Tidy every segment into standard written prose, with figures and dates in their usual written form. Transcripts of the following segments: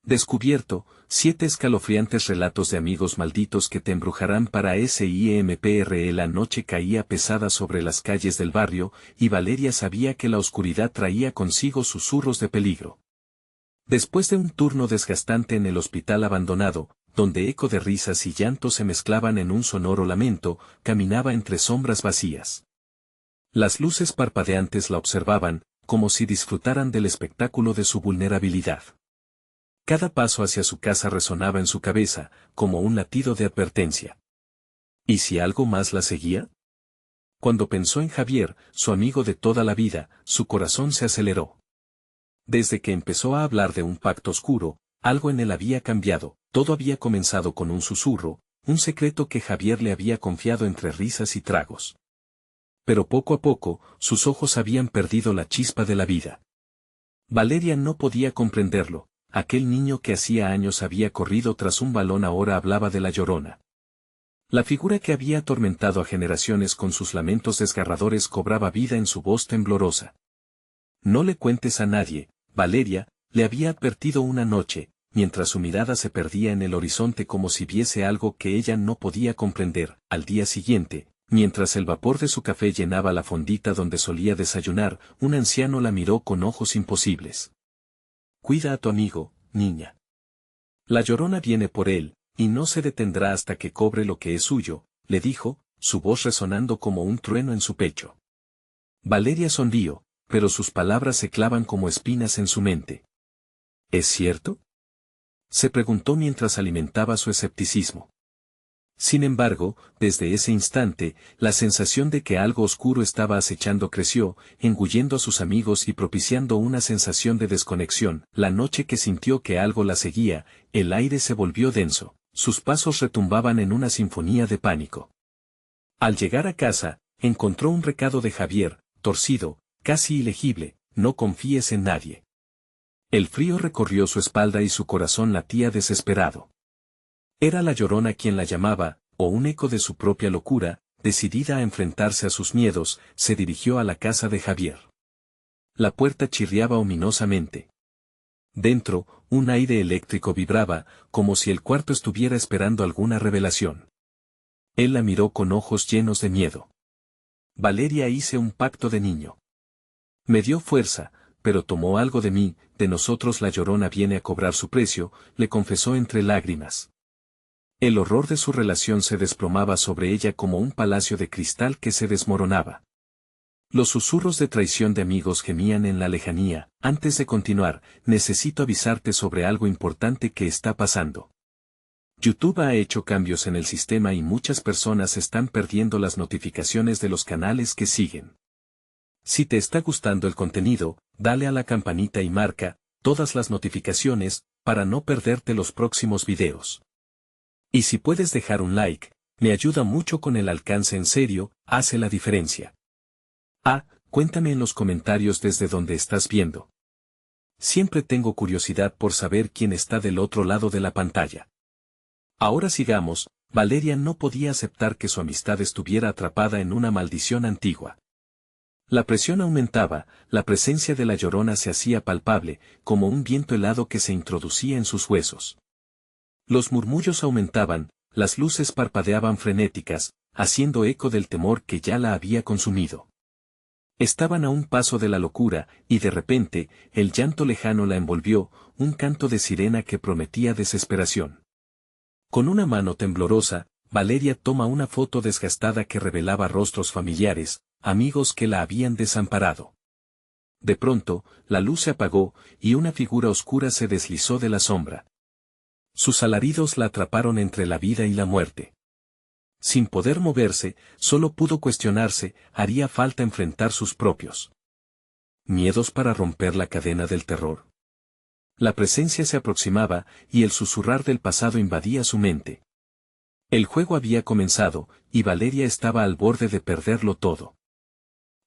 Descubierto, 7 escalofriantes relatos de amigos malditos que te embrujarán para SIMPRE. La noche caía pesada sobre las calles del barrio, y Valeria sabía que la oscuridad traía consigo susurros de peligro. Después de un turno desgastante en el hospital abandonado, donde eco de risas y llantos se mezclaban en un sonoro lamento, caminaba entre sombras vacías. Las luces parpadeantes la observaban, como si disfrutaran del espectáculo de su vulnerabilidad. Cada paso hacia su casa resonaba en su cabeza, como un latido de advertencia. ¿Y si algo más la seguía? Cuando pensó en Javier, su amigo de toda la vida, su corazón se aceleró. Desde que empezó a hablar de un pacto oscuro, algo en él había cambiado. Todo había comenzado con un susurro, un secreto que Javier le había confiado entre risas y tragos. Pero poco a poco, sus ojos habían perdido la chispa de la vida. Valeria no podía comprenderlo. Aquel niño que hacía años había corrido tras un balón ahora hablaba de la Llorona. La figura que había atormentado a generaciones con sus lamentos desgarradores cobraba vida en su voz temblorosa. No le cuentes a nadie, Valeria, le había advertido una noche, mientras su mirada se perdía en el horizonte como si viese algo que ella no podía comprender. Al día siguiente, mientras el vapor de su café llenaba la fondita donde solía desayunar, un anciano la miró con ojos imposibles. Cuida a tu amigo, niña. La Llorona viene por él, y no se detendrá hasta que cobre lo que es suyo, le dijo, su voz resonando como un trueno en su pecho. Valeria sonrió, pero sus palabras se clavan como espinas en su mente. ¿Es cierto?, se preguntó mientras alimentaba su escepticismo. Sin embargo, desde ese instante, la sensación de que algo oscuro estaba acechando creció, engullendo a sus amigos y propiciando una sensación de desconexión. La noche que sintió que algo la seguía, el aire se volvió denso, sus pasos retumbaban en una sinfonía de pánico. Al llegar a casa, encontró un recado de Javier, torcido, casi ilegible: no confíes en nadie. El frío recorrió su espalda y su corazón latía desesperado. Era la Llorona quien la llamaba, o un eco de su propia locura. Decidida a enfrentarse a sus miedos, se dirigió a la casa de Javier. La puerta chirriaba ominosamente. Dentro, un aire eléctrico vibraba, como si el cuarto estuviera esperando alguna revelación. Él la miró con ojos llenos de miedo. Valeria, hice un pacto de niño. Me dio fuerza, pero tomó algo de mí, de nosotros. La Llorona viene a cobrar su precio, le confesó entre lágrimas. El horror de su relación se desplomaba sobre ella como un palacio de cristal que se desmoronaba. Los susurros de traición de amigos gemían en la lejanía. Antes de continuar, necesito avisarte sobre algo importante que está pasando. YouTube ha hecho cambios en el sistema y muchas personas están perdiendo las notificaciones de los canales que siguen. Si te está gustando el contenido, dale a la campanita y marca todas las notificaciones para no perderte los próximos videos. Y si puedes dejar un like, me ayuda mucho con el alcance. En serio, hace la diferencia. Cuéntame en los comentarios desde donde estás viendo. Siempre tengo curiosidad por saber quién está del otro lado de la pantalla. Ahora sigamos. Valeria no podía aceptar que su amistad estuviera atrapada en una maldición antigua. La presión aumentaba, la presencia de la Llorona se hacía palpable, como un viento helado que se introducía en sus huesos. Los murmullos aumentaban, las luces parpadeaban frenéticas, haciendo eco del temor que ya la había consumido. Estaban a un paso de la locura, y de repente, el llanto lejano la envolvió, un canto de sirena que prometía desesperación. Con una mano temblorosa, Valeria toma una foto desgastada que revelaba rostros familiares, amigos que la habían desamparado. De pronto, la luz se apagó, y una figura oscura se deslizó de la sombra. Sus alaridos la atraparon entre la vida y la muerte. Sin poder moverse, solo pudo cuestionarse: ¿haría falta enfrentar sus propios miedos para romper la cadena del terror? La presencia se aproximaba, y el susurrar del pasado invadía su mente. El juego había comenzado, y Valeria estaba al borde de perderlo todo.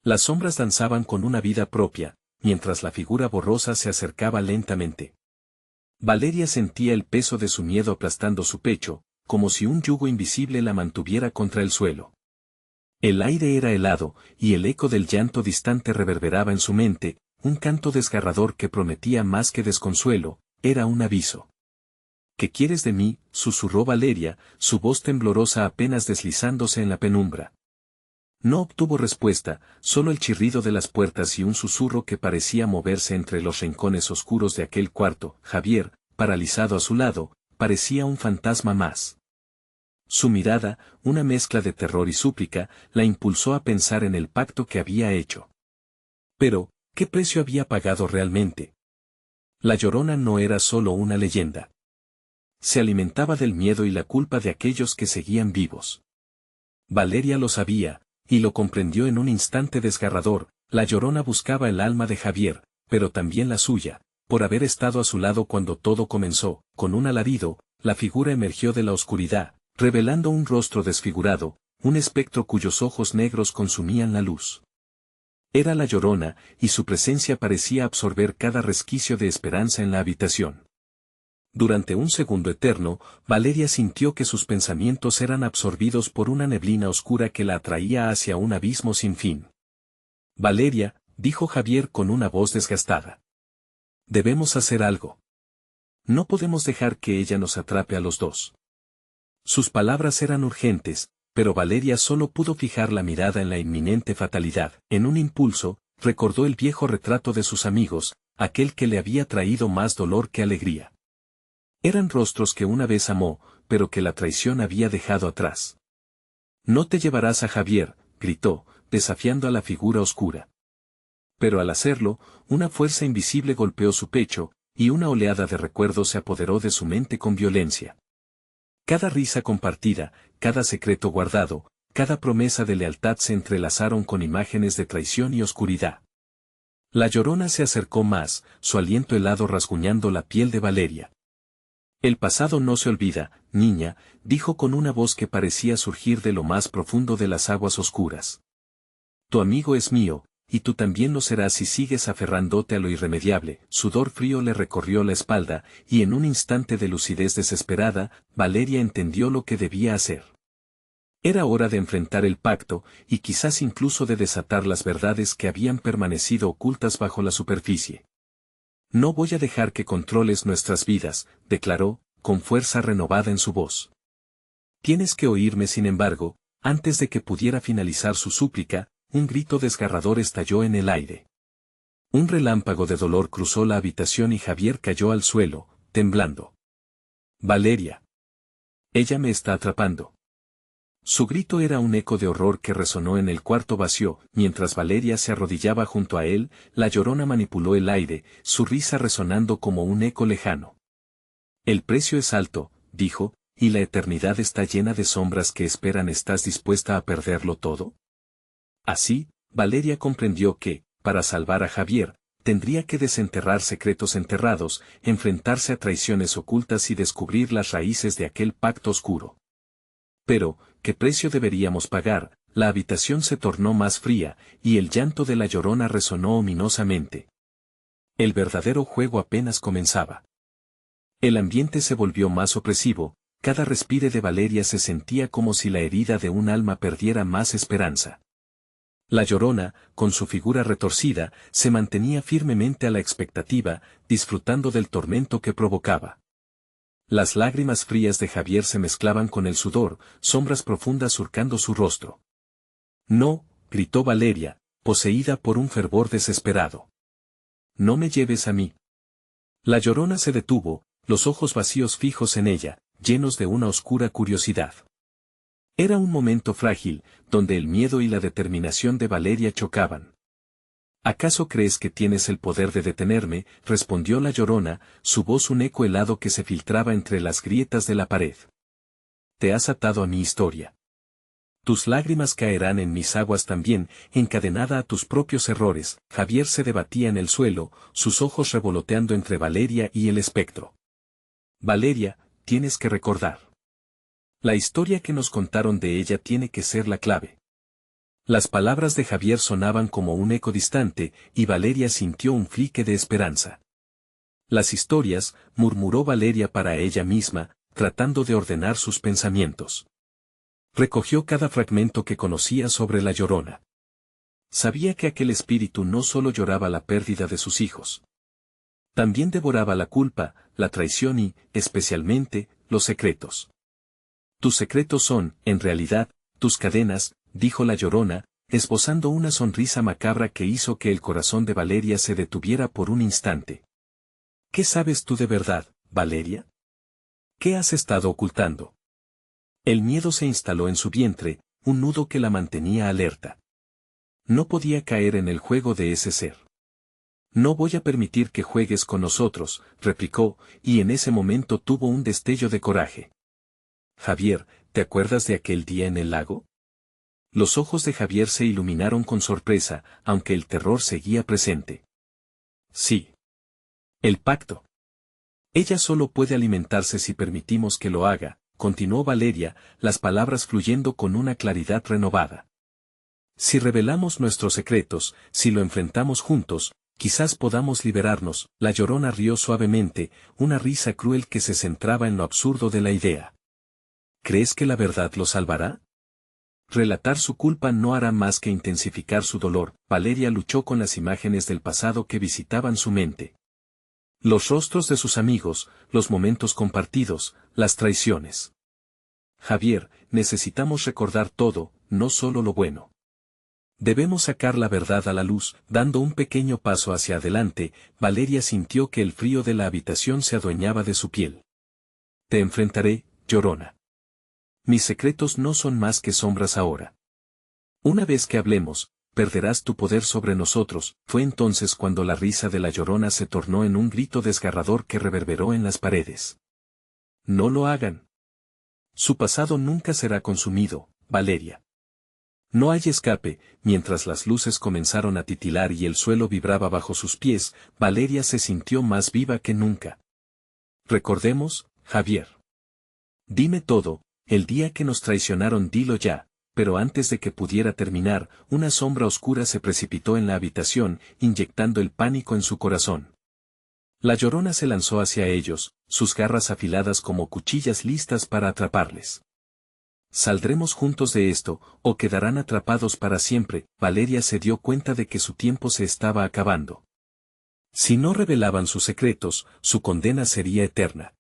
Las sombras danzaban con una vida propia, mientras la figura borrosa se acercaba lentamente. Valeria sentía el peso de su miedo aplastando su pecho, como si un yugo invisible la mantuviera contra el suelo. El aire era helado, y el eco del llanto distante reverberaba en su mente, un canto desgarrador que prometía más que desconsuelo, era un aviso. ¿Qué quieres de mí?, susurró Valeria, su voz temblorosa apenas deslizándose en la penumbra. No obtuvo respuesta, solo el chirrido de las puertas y un susurro que parecía moverse entre los rincones oscuros de aquel cuarto. Javier, paralizado a su lado, parecía un fantasma más. Su mirada, una mezcla de terror y súplica, la impulsó a pensar en el pacto que había hecho. Pero, ¿qué precio había pagado realmente? La Llorona no era solo una leyenda. Se alimentaba del miedo y la culpa de aquellos que seguían vivos. Valeria lo sabía, y lo comprendió en un instante desgarrador. La Llorona buscaba el alma de Javier, pero también la suya, por haber estado a su lado cuando todo comenzó. Con un alarido, la figura emergió de la oscuridad, revelando un rostro desfigurado, un espectro cuyos ojos negros consumían la luz. Era la Llorona, y su presencia parecía absorber cada resquicio de esperanza en la habitación. Durante un segundo eterno, Valeria sintió que sus pensamientos eran absorbidos por una neblina oscura que la atraía hacia un abismo sin fin. Valeria, dijo Javier con una voz desgastada. Debemos hacer algo. No podemos dejar que ella nos atrape a los dos. Sus palabras eran urgentes, pero Valeria solo pudo fijar la mirada en la inminente fatalidad. En un impulso, recordó el viejo retrato de sus amigos, aquel que le había traído más dolor que alegría. Eran rostros que una vez amó, pero que la traición había dejado atrás. No te llevarás a Javier, gritó, desafiando a la figura oscura. Pero al hacerlo, una fuerza invisible golpeó su pecho, y una oleada de recuerdos se apoderó de su mente con violencia. Cada risa compartida, cada secreto guardado, cada promesa de lealtad se entrelazaron con imágenes de traición y oscuridad. La Llorona se acercó más, su aliento helado rasguñando la piel de Valeria. El pasado no se olvida, niña, dijo con una voz que parecía surgir de lo más profundo de las aguas oscuras. Tu amigo es mío, y tú también lo serás si sigues aferrándote a lo irremediable. Sudor frío le recorrió la espalda, y en un instante de lucidez desesperada, Valeria entendió lo que debía hacer. Era hora de enfrentar el pacto, y quizás incluso de desatar las verdades que habían permanecido ocultas bajo la superficie. No voy a dejar que controles nuestras vidas, declaró, con fuerza renovada en su voz. Tienes que oírme sin embargo. Antes de que pudiera finalizar su súplica, un grito desgarrador estalló en el aire. Un relámpago de dolor cruzó la habitación y Javier cayó al suelo, temblando. Valeria. Ella me está atrapando. Su grito era un eco de horror que resonó en el cuarto vacío. Mientras Valeria se arrodillaba junto a él, la Llorona manipuló el aire, su risa resonando como un eco lejano. El precio es alto, dijo, y la eternidad está llena de sombras que esperan. ¿Estás dispuesta a perderlo todo? Así, Valeria comprendió que, para salvar a Javier, tendría que desenterrar secretos enterrados, enfrentarse a traiciones ocultas y descubrir las raíces de aquel pacto oscuro. Pero, ¿qué precio deberíamos pagar? La habitación se tornó más fría, y el llanto de la Llorona resonó ominosamente. El verdadero juego apenas comenzaba. El ambiente se volvió más opresivo, cada respiro de Valeria se sentía como si la herida de un alma perdiera más esperanza. La Llorona, con su figura retorcida, se mantenía firmemente a la expectativa, disfrutando del tormento que provocaba. Las lágrimas frías de Javier se mezclaban con el sudor, sombras profundas surcando su rostro. No, gritó Valeria, poseída por un fervor desesperado. No me lleves a mí. La Llorona se detuvo, los ojos vacíos fijos en ella, llenos de una oscura curiosidad. Era un momento frágil, donde el miedo y la determinación de Valeria chocaban. ¿Acaso crees que tienes el poder de detenerme?, respondió la Llorona, su voz un eco helado que se filtraba entre las grietas de la pared. Te has atado a mi historia. Tus lágrimas caerán en mis aguas también, encadenada a tus propios errores. Javier se debatía en el suelo, sus ojos revoloteando entre Valeria y el espectro. Valeria, tienes que recordar. La historia que nos contaron de ella tiene que ser la clave. Las palabras de Javier sonaban como un eco distante, y Valeria sintió un flique de esperanza. Las historias, murmuró Valeria para ella misma, tratando de ordenar sus pensamientos. Recogió cada fragmento que conocía sobre la Llorona. Sabía que aquel espíritu no solo lloraba la pérdida de sus hijos. También devoraba la culpa, la traición y, especialmente, los secretos. Tus secretos son, en realidad, tus cadenas, dijo la Llorona, esbozando una sonrisa macabra que hizo que el corazón de Valeria se detuviera por un instante. ¿Qué sabes tú de verdad, Valeria? ¿Qué has estado ocultando? El miedo se instaló en su vientre, un nudo que la mantenía alerta. No podía caer en el juego de ese ser. No voy a permitir que juegues con nosotros, replicó, y en ese momento tuvo un destello de coraje. Javier, ¿te acuerdas de aquel día en el lago? Los ojos de Javier se iluminaron con sorpresa, aunque el terror seguía presente. Sí. El pacto. Ella solo puede alimentarse si permitimos que lo haga, continuó Valeria, las palabras fluyendo con una claridad renovada. Si revelamos nuestros secretos, si lo enfrentamos juntos, quizás podamos liberarnos. La Llorona rió suavemente, una risa cruel que se centraba en lo absurdo de la idea. ¿Crees que la verdad lo salvará? Relatar su culpa no hará más que intensificar su dolor. Valeria luchó con las imágenes del pasado que visitaban su mente. Los rostros de sus amigos, los momentos compartidos, las traiciones. Javier, necesitamos recordar todo, no solo lo bueno. Debemos sacar la verdad a la luz. Dando un pequeño paso hacia adelante, Valeria sintió que el frío de la habitación se adueñaba de su piel. Te enfrentaré, Llorona. Mis secretos no son más que sombras ahora. Una vez que hablemos, perderás tu poder sobre nosotros. Fue entonces cuando la risa de la Llorona se tornó en un grito desgarrador que reverberó en las paredes. No lo hagan. Su pasado nunca será consumido, Valeria. No hay escape. Mientras las luces comenzaron a titilar y el suelo vibraba bajo sus pies, Valeria se sintió más viva que nunca. Recordemos, Javier. Dime todo, el día que nos traicionaron dilo ya. Pero antes de que pudiera terminar, una sombra oscura se precipitó en la habitación, inyectando el pánico en su corazón. La Llorona se lanzó hacia ellos, sus garras afiladas como cuchillas listas para atraparles. Saldremos juntos de esto, o quedarán atrapados para siempre. Valeria se dio cuenta de que su tiempo se estaba acabando. Si no revelaban sus secretos, su condena sería eterna.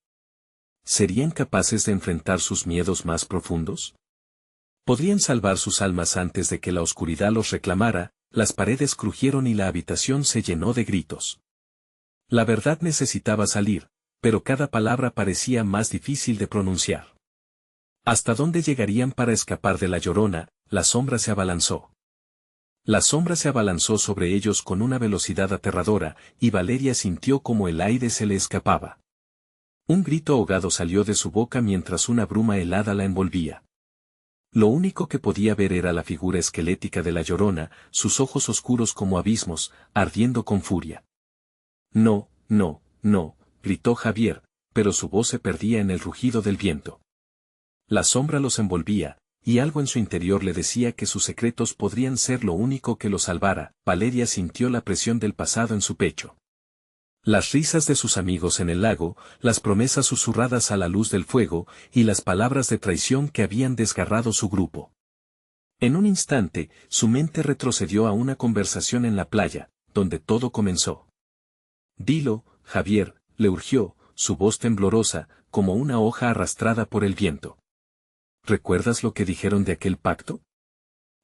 ¿Serían capaces de enfrentar sus miedos más profundos? ¿Podrían salvar sus almas antes de que la oscuridad los reclamara? Las paredes crujieron y la habitación se llenó de gritos. La verdad necesitaba salir, pero cada palabra parecía más difícil de pronunciar. ¿Hasta dónde llegarían para escapar de la Llorona? La sombra se abalanzó. La sombra se abalanzó sobre ellos con una velocidad aterradora, y Valeria sintió como el aire se le escapaba. Un grito ahogado salió de su boca mientras una bruma helada la envolvía. Lo único que podía ver era la figura esquelética de la Llorona, sus ojos oscuros como abismos, ardiendo con furia. No, no, no, gritó Javier, pero su voz se perdía en el rugido del viento. La sombra los envolvía, y algo en su interior le decía que sus secretos podrían ser lo único que los salvara. Valeria sintió la presión del pasado en su pecho. Las risas de sus amigos en el lago, las promesas susurradas a la luz del fuego, y las palabras de traición que habían desgarrado su grupo. En un instante, su mente retrocedió a una conversación en la playa, donde todo comenzó. Dilo, Javier, le urgió, su voz temblorosa, como una hoja arrastrada por el viento. ¿Recuerdas lo que dijeron de aquel pacto?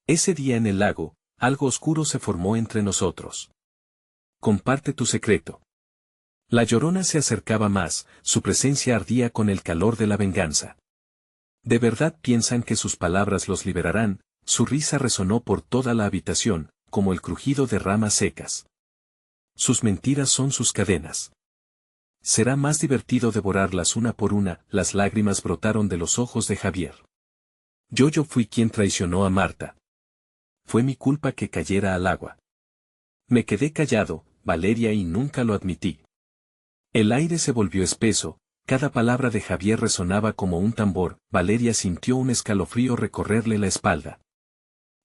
Ese día en el lago, algo oscuro se formó entre nosotros. Comparte tu secreto. La Llorona se acercaba más, su presencia ardía con el calor de la venganza. ¿De verdad piensan que sus palabras los liberarán? Su risa resonó por toda la habitación, como el crujido de ramas secas. Sus mentiras son sus cadenas. Será más divertido devorarlas una por una. Las lágrimas brotaron de los ojos de Javier. Yo fui quien traicionó a Marta. Fue mi culpa que cayera al agua. Me quedé callado, Valeria, y nunca lo admití. El aire se volvió espeso, cada palabra de Javier resonaba como un tambor. Valeria sintió un escalofrío recorrerle la espalda.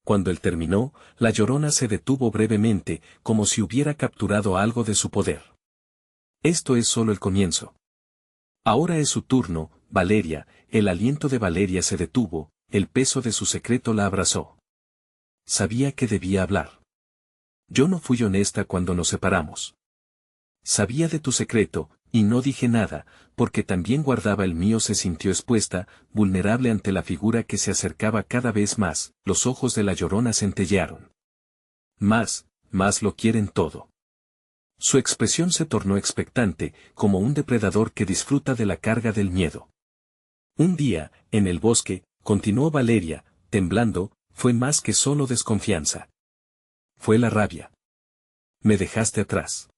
Cuando él terminó, la Llorona se detuvo brevemente, como si hubiera capturado algo de su poder. Esto es solo el comienzo. Ahora es su turno, Valeria. El aliento de Valeria se detuvo, el peso de su secreto la abrazó. Sabía que debía hablar. Yo no fui honesta cuando nos separamos. Sabía de tu secreto, y no dije nada, porque también guardaba el mío. Se sintió expuesta, vulnerable ante la figura que se acercaba cada vez más. Los ojos de la Llorona centellearon. Más lo quieren todo. Su expresión se tornó expectante, como un depredador que disfruta de la carga del miedo. Un día, en el bosque, continuó Valeria, temblando, fue más que solo desconfianza. Fue la rabia. Me dejaste atrás.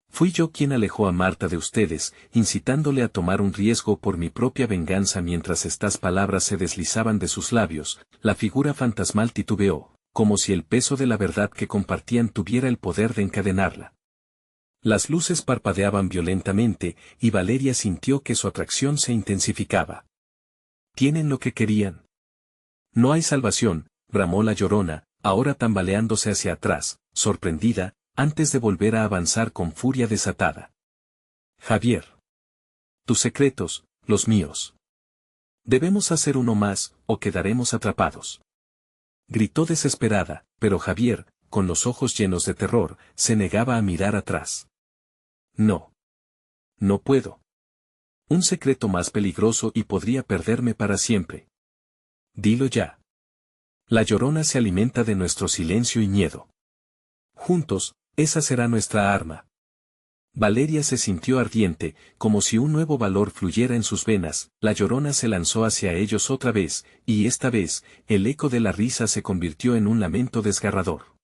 Fui yo quien alejó a Marta de ustedes, incitándole a tomar un riesgo por mi propia venganza. Mientras estas palabras se deslizaban de sus labios, la figura fantasmal titubeó, como si el peso de la verdad que compartían tuviera el poder de encadenarla. Las luces parpadeaban violentamente, y Valeria sintió que su atracción se intensificaba. ¿Tienen lo que querían? No hay salvación, bramó la Llorona, ahora tambaleándose hacia atrás, sorprendida, antes de volver a avanzar con furia desatada. Javier. Tus secretos, los míos. Debemos hacer uno más, o quedaremos atrapados. Gritó desesperada, pero Javier, con los ojos llenos de terror, se negaba a mirar atrás. No. No puedo. Un secreto más peligroso y podría perderme para siempre. Dilo ya. La Llorona se alimenta de nuestro silencio y miedo. Juntos, esa será nuestra arma. Valeria se sintió ardiente, como si un nuevo valor fluyera en sus venas. La Llorona se lanzó hacia ellos otra vez, y esta vez, el eco de la risa se convirtió en un lamento desgarrador.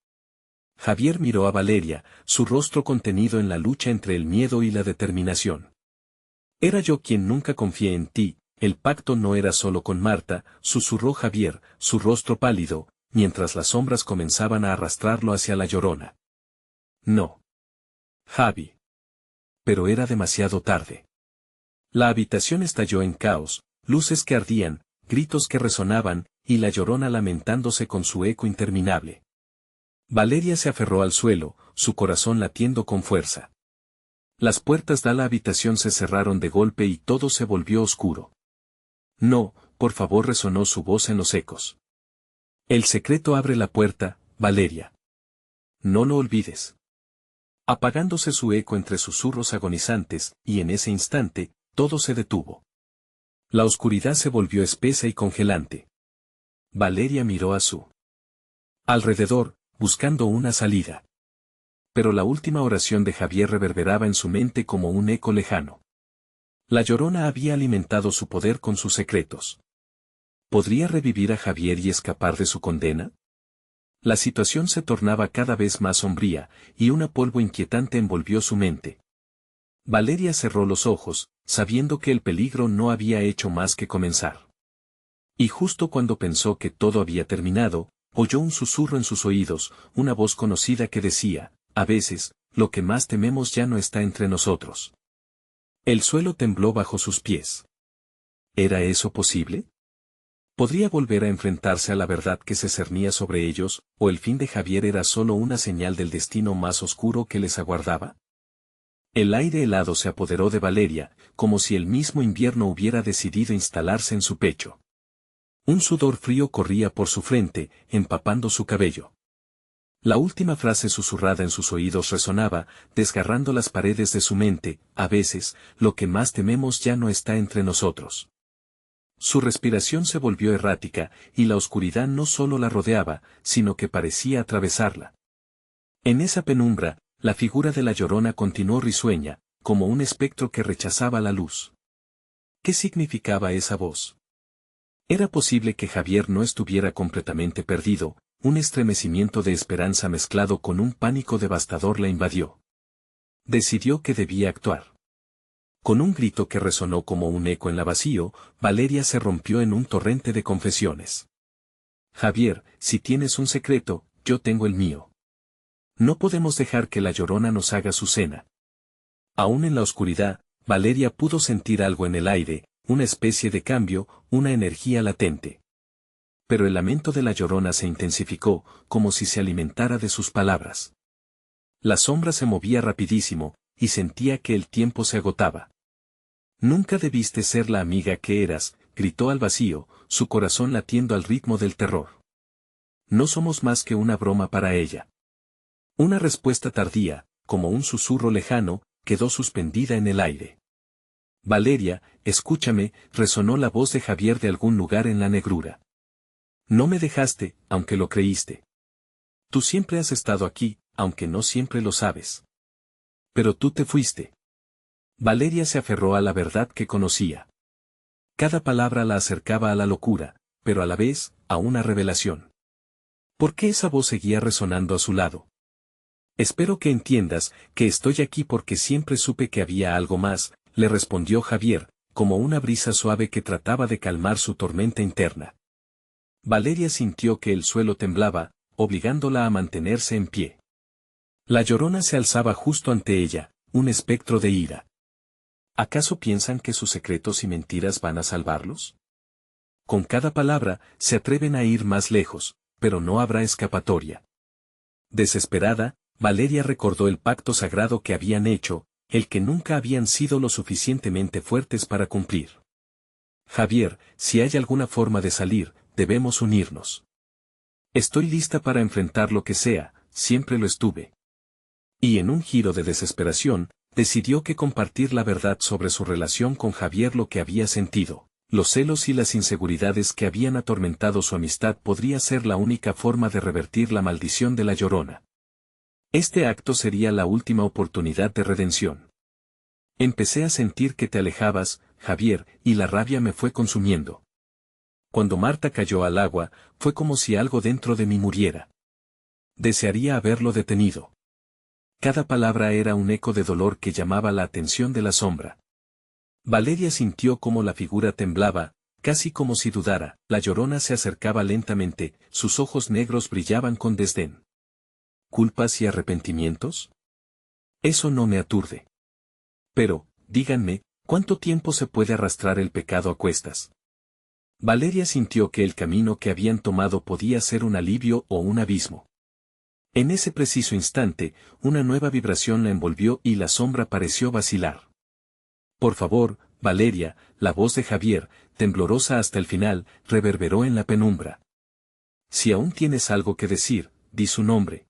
Javier miró a Valeria, su rostro contenido en la lucha entre el miedo y la determinación. Era yo quien nunca confié en ti, el pacto no era solo con Marta, susurró Javier, su rostro pálido, mientras las sombras comenzaban a arrastrarlo hacia la Llorona. No. Javi. Pero era demasiado tarde. La habitación estalló en caos, luces que ardían, gritos que resonaban, y la Llorona lamentándose con su eco interminable. Valeria se aferró al suelo, su corazón latiendo con fuerza. Las puertas de la habitación se cerraron de golpe y todo se volvió oscuro. No, por favor, resonó su voz en los ecos. El secreto abre la puerta, Valeria. No lo olvides. Apagándose su eco entre susurros agonizantes, y en ese instante, todo se detuvo. La oscuridad se volvió espesa y congelante. Valeria miró a su alrededor, buscando una salida. Pero la última oración de Javier reverberaba en su mente como un eco lejano. La Llorona había alimentado su poder con sus secretos. ¿Podría revivir a Javier y escapar de su condena? La situación se tornaba cada vez más sombría, y un polvo inquietante envolvió su mente. Valeria cerró los ojos, sabiendo que el peligro no había hecho más que comenzar. Y justo cuando pensó que todo había terminado, oyó un susurro en sus oídos, una voz conocida que decía, a veces, lo que más tememos ya no está entre nosotros. El suelo tembló bajo sus pies. ¿Era eso posible? ¿Podría volver a enfrentarse a la verdad que se cernía sobre ellos, o el fin de Javier era solo una señal del destino más oscuro que les aguardaba? El aire helado se apoderó de Valeria, como si el mismo invierno hubiera decidido instalarse en su pecho. Un sudor frío corría por su frente, empapando su cabello. La última frase susurrada en sus oídos resonaba, desgarrando las paredes de su mente, a veces, lo que más tememos ya no está entre nosotros. Su respiración se volvió errática, y la oscuridad no solo la rodeaba, sino que parecía atravesarla. En esa penumbra, la figura de la Llorona continuó risueña, como un espectro que rechazaba la luz. ¿Qué significaba esa voz? Era posible que Javier no estuviera completamente perdido, un estremecimiento de esperanza mezclado con un pánico devastador la invadió. Decidió que debía actuar. Con un grito que resonó como un eco en la vacío, Valeria se rompió en un torrente de confesiones. Javier, si tienes un secreto, yo tengo el mío. No podemos dejar que la Llorona nos haga su cena. Aún en la oscuridad, Valeria pudo sentir algo en el aire, una especie de cambio, una energía latente. Pero el lamento de la Llorona se intensificó, como si se alimentara de sus palabras. La sombra se movía rapidísimo, y sentía que el tiempo se agotaba. Nunca debiste ser la amiga que eras, gritó al vacío, su corazón latiendo al ritmo del terror. No somos más que una broma para ella. Una respuesta tardía, como un susurro lejano, quedó suspendida en el aire. Valeria, escúchame, resonó la voz de Javier de algún lugar en la negrura. No me dejaste, aunque lo creíste. Tú siempre has estado aquí, aunque no siempre lo sabes. Pero tú te fuiste. Valeria se aferró a la verdad que conocía. Cada palabra la acercaba a la locura, pero a la vez, a una revelación. ¿Por qué esa voz seguía resonando a su lado? Espero que entiendas que estoy aquí porque siempre supe que había algo más, le respondió Javier, como una brisa suave que trataba de calmar su tormenta interna. Valeria sintió que el suelo temblaba, obligándola a mantenerse en pie. La Llorona se alzaba justo ante ella, un espectro de ira. ¿Acaso piensan que sus secretos y mentiras van a salvarlos? Con cada palabra, se atreven a ir más lejos, pero no habrá escapatoria. Desesperada, Valeria recordó el pacto sagrado que habían hecho, el que nunca habían sido lo suficientemente fuertes para cumplir. Javier, si hay alguna forma de salir, debemos unirnos. Estoy lista para enfrentar lo que sea, siempre lo estuve. Y en un giro de desesperación, decidió que compartir la verdad sobre su relación con Javier, lo que había sentido, los celos y las inseguridades que habían atormentado su amistad, podría ser la única forma de revertir la maldición de la Llorona. Este acto sería la última oportunidad de redención. Empecé a sentir que te alejabas, Javier, y la rabia me fue consumiendo. Cuando Marta cayó al agua, fue como si algo dentro de mí muriera. Desearía haberlo detenido. Cada palabra era un eco de dolor que llamaba la atención de la sombra. Valeria sintió como la figura temblaba, casi como si dudara. La Llorona se acercaba lentamente, sus ojos negros brillaban con desdén. ¿Culpas y arrepentimientos? Eso no me aturde. Pero, díganme, ¿cuánto tiempo se puede arrastrar el pecado a cuestas? Valeria sintió que el camino que habían tomado podía ser un alivio o un abismo. En ese preciso instante, una nueva vibración la envolvió y la sombra pareció vacilar. Por favor, Valeria, la voz de Javier, temblorosa hasta el final, reverberó en la penumbra. Si aún tienes algo que decir, di su nombre.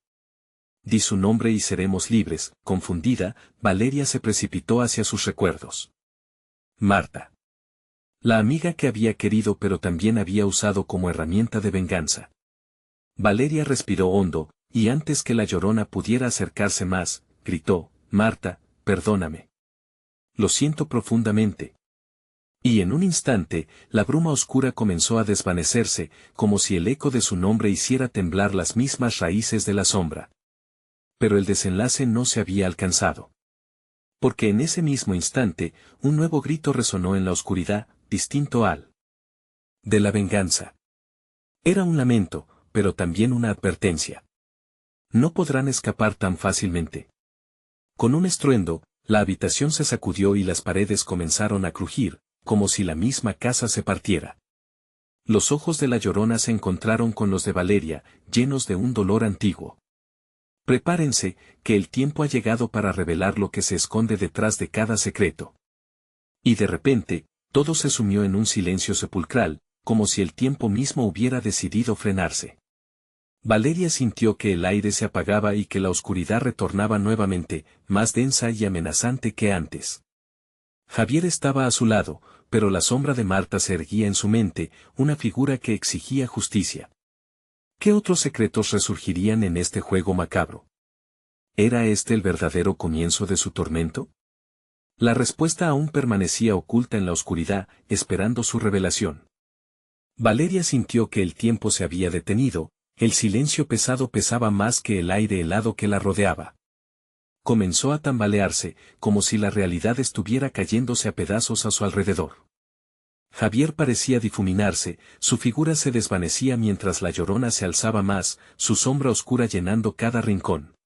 Di su nombre y seremos libres. Confundida, Valeria se precipitó hacia sus recuerdos. Marta. La amiga que había querido pero también había usado como herramienta de venganza. Valeria respiró hondo, y antes que la Llorona pudiera acercarse más, gritó, Marta, perdóname. Lo siento profundamente. Y en un instante, la bruma oscura comenzó a desvanecerse, como si el eco de su nombre hiciera temblar las mismas raíces de la sombra. Pero el desenlace no se había alcanzado. Porque en ese mismo instante, un nuevo grito resonó en la oscuridad, distinto al de la venganza. Era un lamento, pero también una advertencia. No podrán escapar tan fácilmente. Con un estruendo, la habitación se sacudió y las paredes comenzaron a crujir, como si la misma casa se partiera. Los ojos de la Llorona se encontraron con los de Valeria, llenos de un dolor antiguo. Prepárense, que el tiempo ha llegado para revelar lo que se esconde detrás de cada secreto. Y de repente, todo se sumió en un silencio sepulcral, como si el tiempo mismo hubiera decidido frenarse. Valeria sintió que el aire se apagaba y que la oscuridad retornaba nuevamente, más densa y amenazante que antes. Javier estaba a su lado, pero la sombra de Marta se erguía en su mente, una figura que exigía justicia. ¿Qué otros secretos resurgirían en este juego macabro? ¿Era este el verdadero comienzo de su tormento? La respuesta aún permanecía oculta en la oscuridad, esperando su revelación. Valeria sintió que el tiempo se había detenido, el silencio pesado pesaba más que el aire helado que la rodeaba. Comenzó a tambalearse, como si la realidad estuviera cayéndose a pedazos a su alrededor. Javier parecía difuminarse, su figura se desvanecía mientras la Llorona se alzaba más, su sombra oscura llenando cada rincón.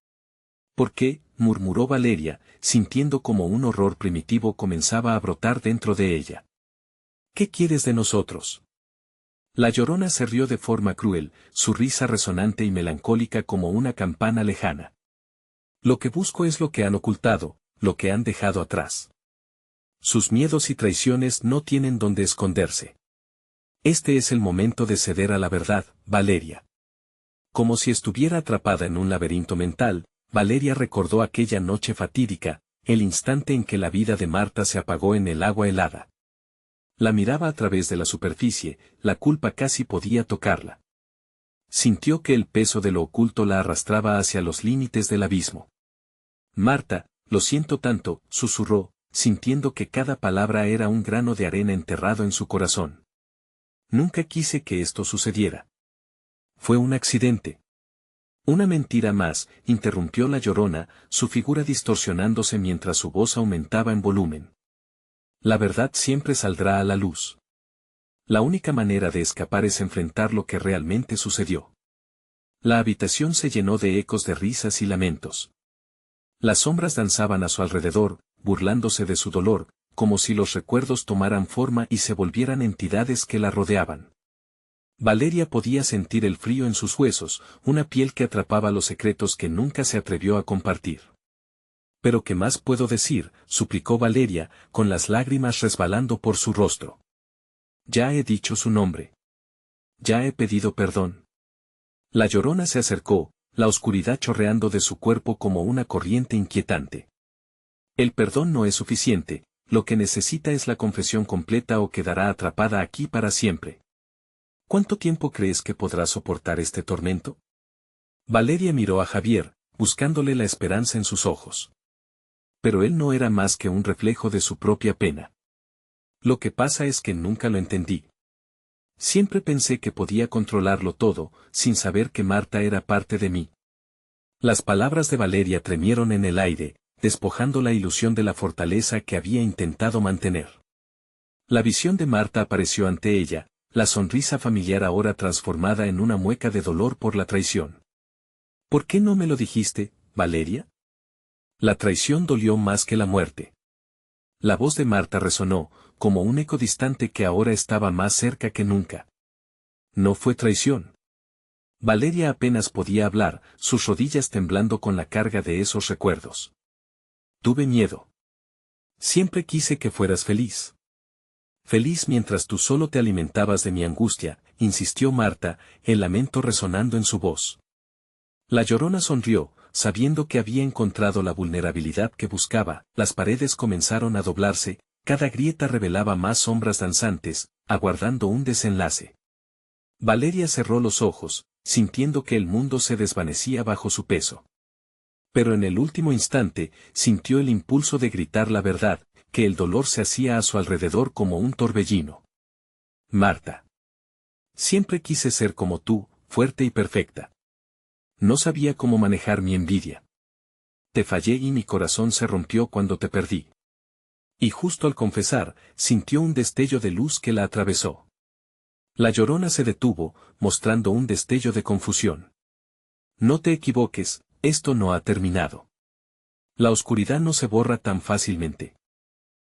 ¿Por qué?, murmuró Valeria, sintiendo como un horror primitivo comenzaba a brotar dentro de ella. ¿Qué quieres de nosotros? La Llorona se rió de forma cruel, su risa resonante y melancólica como una campana lejana. Lo que busco es lo que han ocultado, lo que han dejado atrás. Sus miedos y traiciones no tienen dónde esconderse. Este es el momento de ceder a la verdad, Valeria. Como si estuviera atrapada en un laberinto mental, Valeria recordó aquella noche fatídica, el instante en que la vida de Marta se apagó en el agua helada. La miraba a través de la superficie, la culpa casi podía tocarla. Sintió que el peso de lo oculto la arrastraba hacia los límites del abismo. Marta, lo siento tanto, susurró, sintiendo que cada palabra era un grano de arena enterrado en su corazón. Nunca quise que esto sucediera. Fue un accidente. Una mentira más, interrumpió la Llorona, su figura distorsionándose mientras su voz aumentaba en volumen. La verdad siempre saldrá a la luz. La única manera de escapar es enfrentar lo que realmente sucedió. La habitación se llenó de ecos de risas y lamentos. Las sombras danzaban a su alrededor, burlándose de su dolor, como si los recuerdos tomaran forma y se volvieran entidades que la rodeaban. Valeria podía sentir el frío en sus huesos, una piel que atrapaba los secretos que nunca se atrevió a compartir. «¿Pero qué más puedo decir?», suplicó Valeria, con las lágrimas resbalando por su rostro. «Ya he dicho su nombre. Ya he pedido perdón». La Llorona se acercó, la oscuridad chorreando de su cuerpo como una corriente inquietante. «El perdón no es suficiente, lo que necesita es la confesión completa o quedará atrapada aquí para siempre». «¿Cuánto tiempo crees que podrás soportar este tormento?». Valeria miró a Javier, buscándole la esperanza en sus ojos. Pero él no era más que un reflejo de su propia pena. «Lo que pasa es que nunca lo entendí. Siempre pensé que podía controlarlo todo, sin saber que Marta era parte de mí». Las palabras de Valeria tremieron en el aire, despojando la ilusión de la fortaleza que había intentado mantener. La visión de Marta apareció ante ella, la sonrisa familiar ahora transformada en una mueca de dolor por la traición. «¿Por qué no me lo dijiste, Valeria?». La traición dolió más que la muerte. La voz de Marta resonó, como un eco distante que ahora estaba más cerca que nunca. «No fue traición». Valeria apenas podía hablar, sus rodillas temblando con la carga de esos recuerdos. «Tuve miedo. Siempre quise que fueras feliz. Feliz mientras tú solo te alimentabas de mi angustia», insistió Marta, el lamento resonando en su voz. La Llorona sonrió, sabiendo que había encontrado la vulnerabilidad que buscaba. Las paredes comenzaron a doblarse, cada grieta revelaba más sombras danzantes, aguardando un desenlace. Valeria cerró los ojos, sintiendo que el mundo se desvanecía bajo su peso. Pero en el último instante, sintió el impulso de gritar la verdad, que el dolor se hacía a su alrededor como un torbellino. «Marta. Siempre quise ser como tú, fuerte y perfecta. No sabía cómo manejar mi envidia. Te fallé y mi corazón se rompió cuando te perdí». Y justo al confesar, sintió un destello de luz que la atravesó. La Llorona se detuvo, mostrando un destello de confusión. «No te equivoques, esto no ha terminado. La oscuridad no se borra tan fácilmente».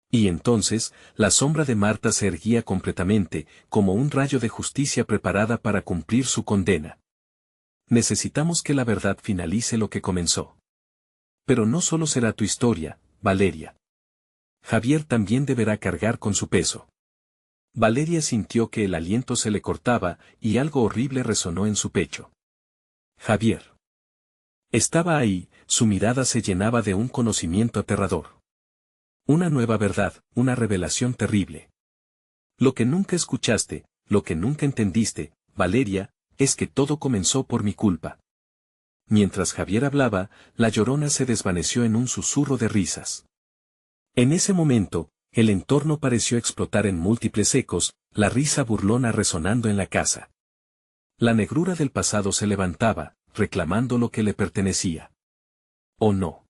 Y entonces, la sombra de Marta se erguía completamente, como un rayo de justicia preparada para cumplir su condena. «Necesitamos que la verdad finalice lo que comenzó. Pero no solo será tu historia, Valeria. Javier también deberá cargar con su peso». Valeria sintió que el aliento se le cortaba, y algo horrible resonó en su pecho. Javier. Estaba ahí, su mirada se llenaba de un conocimiento aterrador. Una nueva verdad, una revelación terrible. «Lo que nunca escuchaste, lo que nunca entendiste, Valeria, es que todo comenzó por mi culpa». Mientras Javier hablaba, la Llorona se desvaneció en un susurro de risas. En ese momento, el entorno pareció explotar en múltiples ecos, la risa burlona resonando en la casa. La negrura del pasado se levantaba, reclamando lo que le pertenecía. «¿O no?»,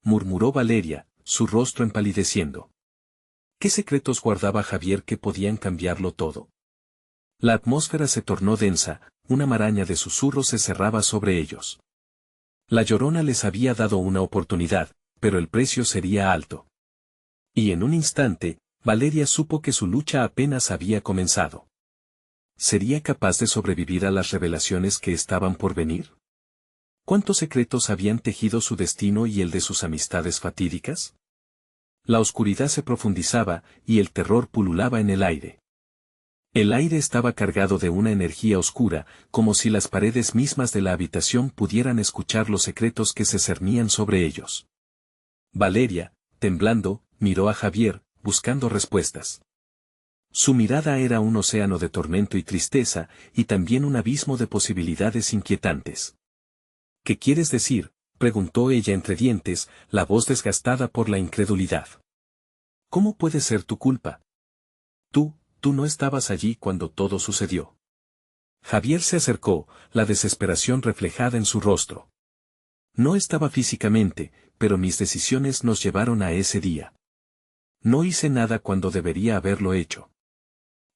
murmuró Valeria, su rostro empalideciendo. ¿Qué secretos guardaba Javier que podían cambiarlo todo? La atmósfera se tornó densa, una maraña de susurros se cerraba sobre ellos. La Llorona les había dado una oportunidad, pero el precio sería alto. Y en un instante, Valeria supo que su lucha apenas había comenzado. ¿Sería capaz de sobrevivir a las revelaciones que estaban por venir? ¿Cuántos secretos habían tejido su destino y el de sus amistades fatídicas? La oscuridad se profundizaba, y el terror pululaba en el aire. El aire estaba cargado de una energía oscura, como si las paredes mismas de la habitación pudieran escuchar los secretos que se cernían sobre ellos. Valeria, temblando, miró a Javier, buscando respuestas. Su mirada era un océano de tormento y tristeza, y también un abismo de posibilidades inquietantes. ¿Qué quieres decir?, preguntó ella entre dientes, la voz desgastada por la incredulidad. ¿Cómo puede ser tu culpa? Tú no estabas allí cuando todo sucedió. Javier se acercó, la desesperación reflejada en su rostro. No estaba físicamente, pero mis decisiones nos llevaron a ese día. No hice nada cuando debería haberlo hecho.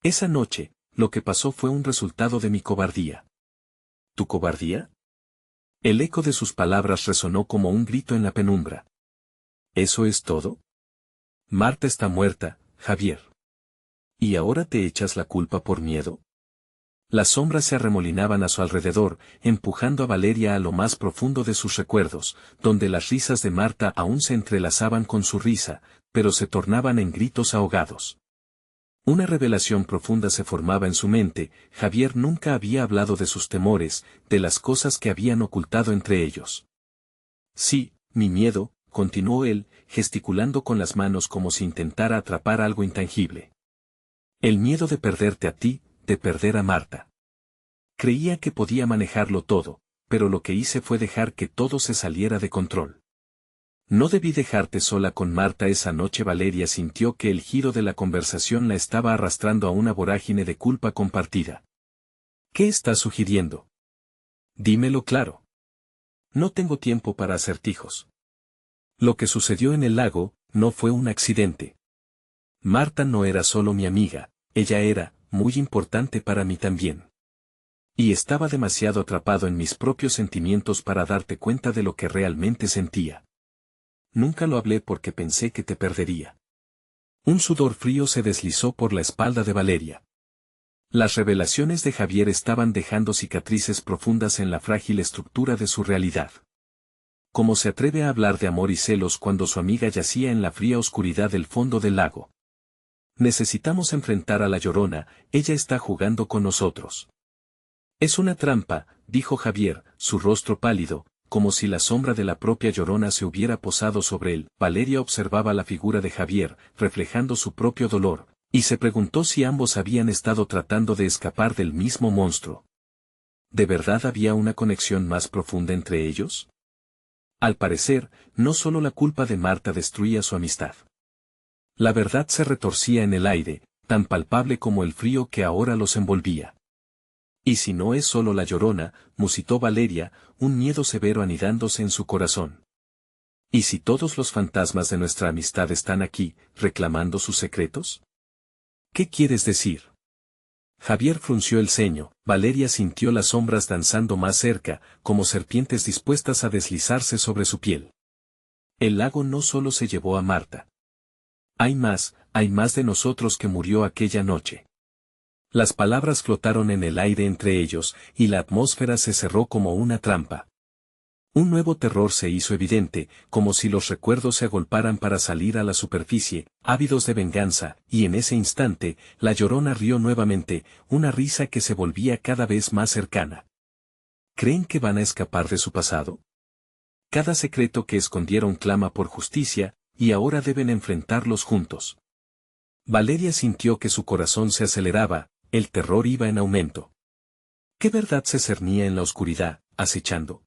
Esa noche, lo que pasó fue un resultado de mi cobardía. ¿Tu cobardía? El eco de sus palabras resonó como un grito en la penumbra. ¿Eso es todo? Marta está muerta, Javier. ¿Y ahora te echas la culpa por miedo? Las sombras se arremolinaban a su alrededor, empujando a Valeria a lo más profundo de sus recuerdos, donde las risas de Marta aún se entrelazaban con su risa, pero se tornaban en gritos ahogados. Una revelación profunda se formaba en su mente. Javier nunca había hablado de sus temores, de las cosas que habían ocultado entre ellos. Sí, mi miedo, continuó él, gesticulando con las manos como si intentara atrapar algo intangible. El miedo de perderte a ti, de perder a Marta. Creía que podía manejarlo todo, pero lo que hice fue dejar que todo se saliera de control. No debí dejarte sola con Marta esa noche. Valeria sintió que el giro de la conversación la estaba arrastrando a una vorágine de culpa compartida. ¿Qué estás sugiriendo? Dímelo claro. No tengo tiempo para acertijos. Lo que sucedió en el lago, no fue un accidente. Marta no era solo mi amiga, ella era, muy importante para mí también. Y estaba demasiado atrapado en mis propios sentimientos para darte cuenta de lo que realmente sentía. Nunca lo hablé porque pensé que te perdería. Un sudor frío se deslizó por la espalda de Valeria. Las revelaciones de Javier estaban dejando cicatrices profundas en la frágil estructura de su realidad. ¿Cómo se atreve a hablar de amor y celos cuando su amiga yacía en la fría oscuridad del fondo del lago? Necesitamos enfrentar a la Llorona, ella está jugando con nosotros. Es una trampa, dijo Javier, su rostro pálido, como si la sombra de la propia Llorona se hubiera posado sobre él. Valeria observaba la figura de Javier, reflejando su propio dolor, y se preguntó si ambos habían estado tratando de escapar del mismo monstruo. ¿De verdad había una conexión más profunda entre ellos? Al parecer, no solo la culpa de Marta destruía su amistad. La verdad se retorcía en el aire, tan palpable como el frío que ahora los envolvía. Y si no es solo la Llorona, musitó Valeria, un miedo severo anidándose en su corazón. ¿Y si todos los fantasmas de nuestra amistad están aquí, reclamando sus secretos? ¿Qué quieres decir? Javier frunció el ceño. Valeria sintió las sombras danzando más cerca, como serpientes dispuestas a deslizarse sobre su piel. El lago no solo se llevó a Marta. Hay más de nosotros que murió aquella noche. Las palabras flotaron en el aire entre ellos, y la atmósfera se cerró como una trampa. Un nuevo terror se hizo evidente, como si los recuerdos se agolparan para salir a la superficie, ávidos de venganza, y en ese instante, la Llorona rió nuevamente, una risa que se volvía cada vez más cercana. ¿Creen que van a escapar de su pasado? Cada secreto que escondieron clama por justicia, y ahora deben enfrentarlos juntos. Valeria sintió que su corazón se aceleraba, el terror iba en aumento. ¿Qué verdad se cernía en la oscuridad, acechando?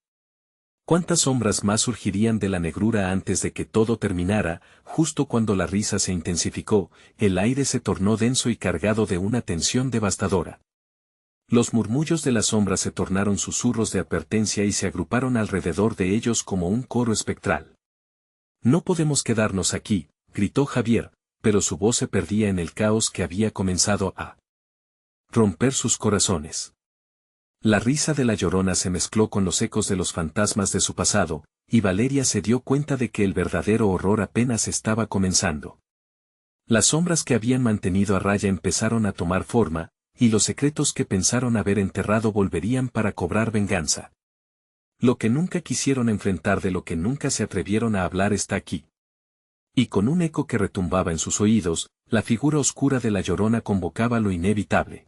¿Cuántas sombras más surgirían de la negrura antes de que todo terminara? Justo cuando la risa se intensificó, el aire se tornó denso y cargado de una tensión devastadora. Los murmullos de las sombras se tornaron susurros de advertencia y se agruparon alrededor de ellos como un coro espectral. No podemos quedarnos aquí, gritó Javier, pero su voz se perdía en el caos que había comenzado a romper sus corazones. La risa de la Llorona se mezcló con los ecos de los fantasmas de su pasado, y Valeria se dio cuenta de que el verdadero horror apenas estaba comenzando. Las sombras que habían mantenido a raya empezaron a tomar forma, y los secretos que pensaron haber enterrado volverían para cobrar venganza. Lo que nunca quisieron enfrentar, de lo que nunca se atrevieron a hablar, está aquí. Y con un eco que retumbaba en sus oídos, la figura oscura de la Llorona convocaba lo inevitable.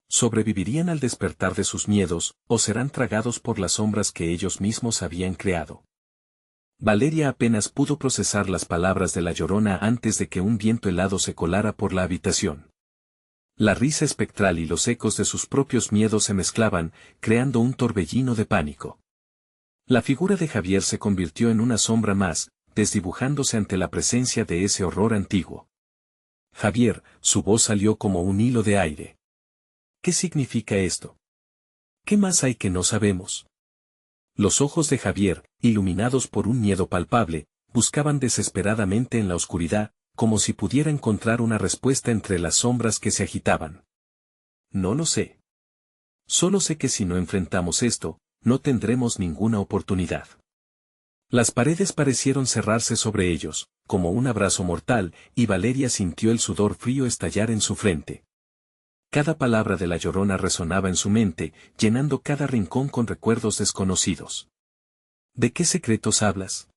¿Sobrevivirían al despertar de sus miedos, o serán tragados por las sombras que ellos mismos habían creado? Valeria apenas pudo procesar las palabras de la Llorona antes de que un viento helado se colara por la habitación. La risa espectral y los ecos de sus propios miedos se mezclaban, creando un torbellino de pánico. La figura de Javier se convirtió en una sombra más, desdibujándose ante la presencia de ese horror antiguo. Javier, su voz salió como un hilo de aire. ¿Qué significa esto? ¿Qué más hay que no sabemos? Los ojos de Javier, iluminados por un miedo palpable, buscaban desesperadamente en la oscuridad, como si pudiera encontrar una respuesta entre las sombras que se agitaban. No lo sé. Solo sé que si no enfrentamos esto, no tendremos ninguna oportunidad. Las paredes parecieron cerrarse sobre ellos, como un abrazo mortal, y Valeria sintió el sudor frío estallar en su frente. Cada palabra de la Llorona resonaba en su mente, llenando cada rincón con recuerdos desconocidos. ¿De qué secretos hablas?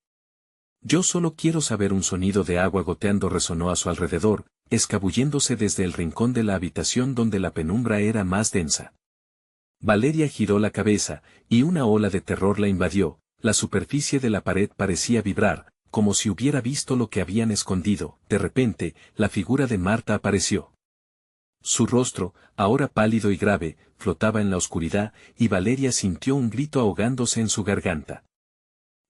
Yo solo quiero saber. Un sonido de agua goteando resonó a su alrededor, escabulléndose desde el rincón de la habitación donde la penumbra era más densa. Valeria giró la cabeza, y una ola de terror la invadió. La superficie de la pared parecía vibrar, como si hubiera visto lo que habían escondido. De repente, la figura de Marta apareció. Su rostro, ahora pálido y grave, flotaba en la oscuridad, y Valeria sintió un grito ahogándose en su garganta.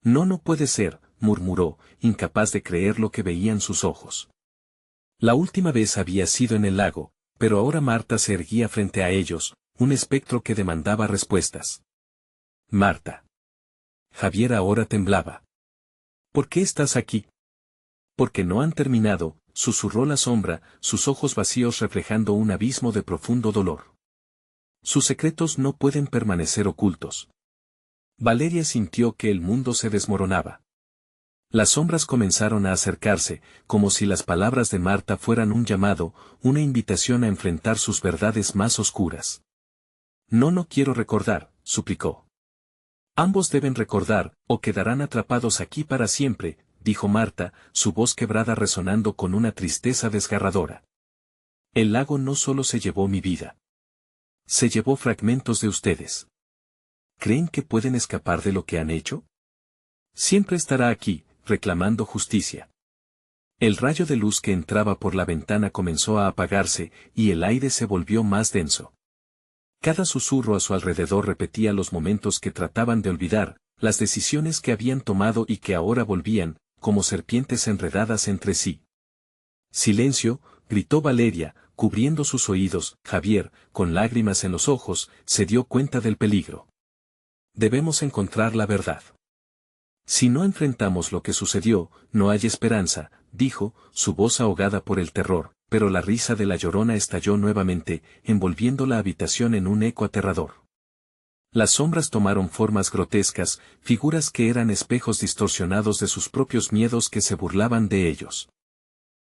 No puede ser, murmuró, incapaz de creer lo que veían sus ojos. La última vez había sido en el lago, pero ahora Marta se erguía frente a ellos, un espectro que demandaba respuestas. Marta. Javier ahora temblaba. ¿Por qué estás aquí? Porque no han terminado, susurró la sombra, sus ojos vacíos reflejando un abismo de profundo dolor. Sus secretos no pueden permanecer ocultos. Valeria sintió que el mundo se desmoronaba. Las sombras comenzaron a acercarse, como si las palabras de Marta fueran un llamado, una invitación a enfrentar sus verdades más oscuras. No quiero recordar, suplicó. Ambos deben recordar, o quedarán atrapados aquí para siempre, dijo Marta, su voz quebrada resonando con una tristeza desgarradora. El lago no solo se llevó mi vida. Se llevó fragmentos de ustedes. ¿Creen que pueden escapar de lo que han hecho? Siempre estará aquí, reclamando justicia. El rayo de luz que entraba por la ventana comenzó a apagarse, y el aire se volvió más denso. Cada susurro a su alrededor repetía los momentos que trataban de olvidar, las decisiones que habían tomado y que ahora volvían, como serpientes enredadas entre sí. Silencio, gritó Valeria, cubriendo sus oídos. Javier, con lágrimas en los ojos, se dio cuenta del peligro. Debemos encontrar la verdad. Si no enfrentamos lo que sucedió, no hay esperanza, dijo, su voz ahogada por el terror, pero la risa de la Llorona estalló nuevamente, envolviendo la habitación en un eco aterrador. Las sombras tomaron formas grotescas, figuras que eran espejos distorsionados de sus propios miedos que se burlaban de ellos.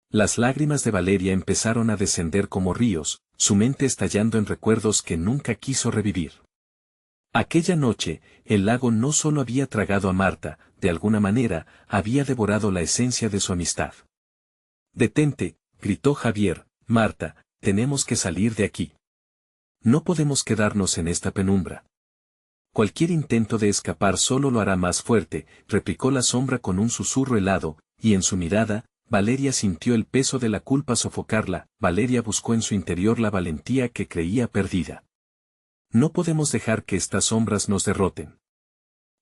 Las lágrimas de Valeria empezaron a descender como ríos, su mente estallando en recuerdos que nunca quiso revivir. Aquella noche, el lago no solo había tragado a Marta, de alguna manera, había devorado la esencia de su amistad. «Detente», gritó Javier, «Marta, tenemos que salir de aquí. No podemos quedarnos en esta penumbra». Cualquier intento de escapar solo lo hará más fuerte, replicó la sombra con un susurro helado, y en su mirada, Valeria sintió el peso de la culpa sofocarla. Valeria buscó en su interior la valentía que creía perdida. No podemos dejar que estas sombras nos derroten.